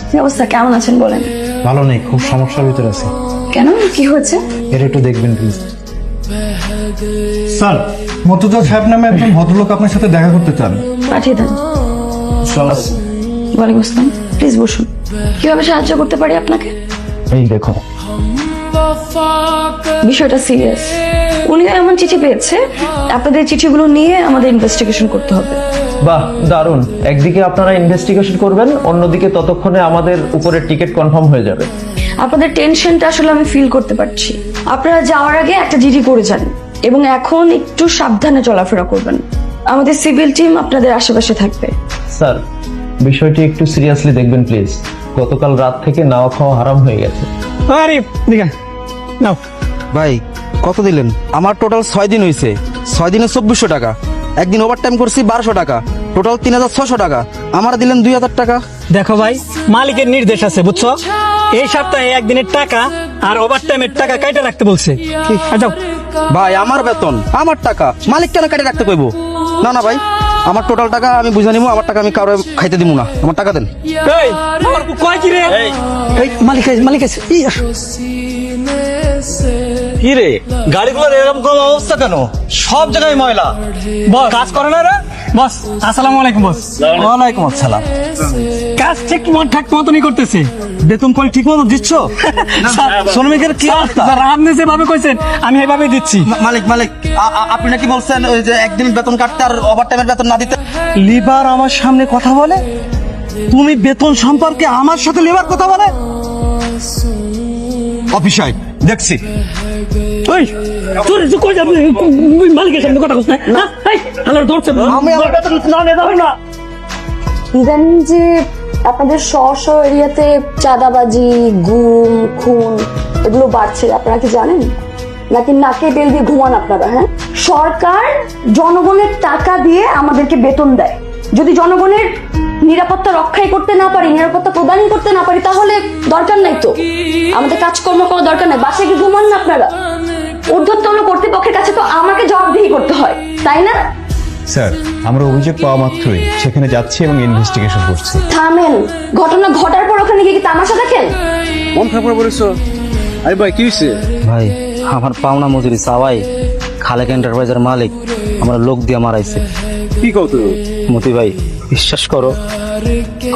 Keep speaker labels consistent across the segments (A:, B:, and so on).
A: কি অবস্থা, কেমন আছেন বলেন?
B: ভালো নেই, খুব সমস্যার ভিতরে আছি।
A: কেন, কি হয়েছে?
B: এর একটু দেখবেন প্লিজ। স্যার, মর্তুজা সাহেব নামে একজন ভদ্রলোক আপনার সাথে দেখা করতে চান।
A: পাঠিয়ে দেন। ওয়ালাইকুম আসসালাম, প্লিজ বসুন। কিভাবে সাহায্য করতে পারি আপনাকে?
B: এই দেখো,
A: বিষয়টা সিরিয়াস। উনি এমন চিঠি পেয়েছে, আপনাদের চিঠিগুলো নিয়ে আমাদের ইনভেস্টিগেশন করতে হবে।
C: বাহ, দারুণ। একদিকে আপনারা ইনভেস্টিগেশন করবেন, অন্যদিকে ততক্ষণে আমাদের উপরে টিকিট কনফার্ম হয়ে যাবে।
A: আপনাদের টেনশনটা আসলে আমি ফিল করতে পারছি। আপনারা যাওয়ার আগে একটা জিডি করে যান এবং এখন একটু সাবধানে চলাফেরা করবেন। আমাদের সিভিল টিম আপনাদের আশেপাশে থাকবে।
C: স্যার, বিষয়টি একটু সিরিয়াসলি দেখবেন প্লিজ। গতকাল রাত থেকে নাওয়া খাওয়া হারাম হয়ে গেছে।
D: আরে দিগা নাও
E: ভাই কত দিলেন? আমার টোটাল 6 দিন হয়েছে। 6 দিনে 2400 টাকা। একদিন ওভার টাইম করছি 1200 টাকা, টোটাল 3600 টাকা। আমার দিলেন 2000 টাকা।
D: দেখো ভাই, মালিকের নির্দেশ আছে বুঝছো, এই সপ্তাহে একদিনের টাকা আর ওভারটাইমের টাকা কাইটা রাখতে বলছে। যাও
E: ভাই আমার বেতন, আমার টাকা, মালিক কেন কেটে রাখতে কইবো? না না ভাই, আমার টোটাল টাকা আমি বুঝে নিবো। আমার টাকা আমি কারো খাইতে দিব না, আমার টাকা দেন।
D: এই আমার কয় কি রে? এই মালিক আছে
F: কি রে, গাড়িগুলোর এরকম কোন অবস্থা কেন? সব জায়গায় ময়লা।
D: বস কাজ করে না রে? বস আসসালামু আলাইকুম। বস
F: ওয়ালাইকুম আসসালাম।
D: কাজ ঠিক মতনই করতেছে।
F: বেতন করে ঠিক মতো দিচ্ছ? শ্রমিকের কি অবস্থা?
D: আপনি যেভাবে কইছেন আমি এভাবেই দিচ্ছি।
E: মালিক আপনি নাকি বলছেন ওই যে একদিন বেতন কাটতে আর ওভার টাইমের বেতন না দিতে?
F: লিভার আমার সামনে কথা বলে? তুমি বেতন সম্পর্কে আমার সাথে লিভার কথা বলে? অফিসাই দেখছি।
D: ওই তোর যে কই যাবে মালিকের সামনে কথা কইছ না? এই আলার ধরছে
F: আমি আমার বেতন না নিয়ে যাবো না।
A: ইদানিং যে আপনাদের স্ব এরিয়াতে চাঁদাবাজি, গুম, খুন এগুলো বাড়ছে, আপনারা কি জানেন? নাকি নাকে তেল দিয়ে ঘুমান আপনারা? হ্যাঁ, সরকার জনগণের টাকা দিয়ে আমাদেরকে বেতন দেয়। যদি জনগণের নিরাপত্তা রক্ষাই করতে না পারি, নিরাপত্তা প্রদানই করতে না পারি, তাহলে দরকার নাই তো আমাদের কাজকর্ম করার দরকার নাই। বাসায় কি ঘুমান না আপনারা? ঊর্ধ্বতন কর্তৃপক্ষের কাছে তো আমাকে জবাবদিহি করতে হয়, তাই না?
B: স্যার, আমরা অভিযোগ পাওয়া মাত্রই সেখানে যাচ্ছি এবং ইনভেস্টিগেশন করছি।
A: থামেন, ঘটনা ঘটার পর ওখানে গিয়ে কি তামাশা দেখেন?
E: মন খারাপ করেছো? আরে ভাই কি হয়েছে? ভাই আমার পাওনা মজুরি চাওয়াই খালেক এন্টারপ্রাইজের মালিক আমার লোক দিয়ে মারাইছে।
F: কি কত?
E: মতি ভাই বিশ্বাস করো,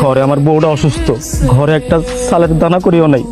E: ঘরে আমার বউটা অসুস্থ, ঘরে একটা সালের দানা করিও নাই।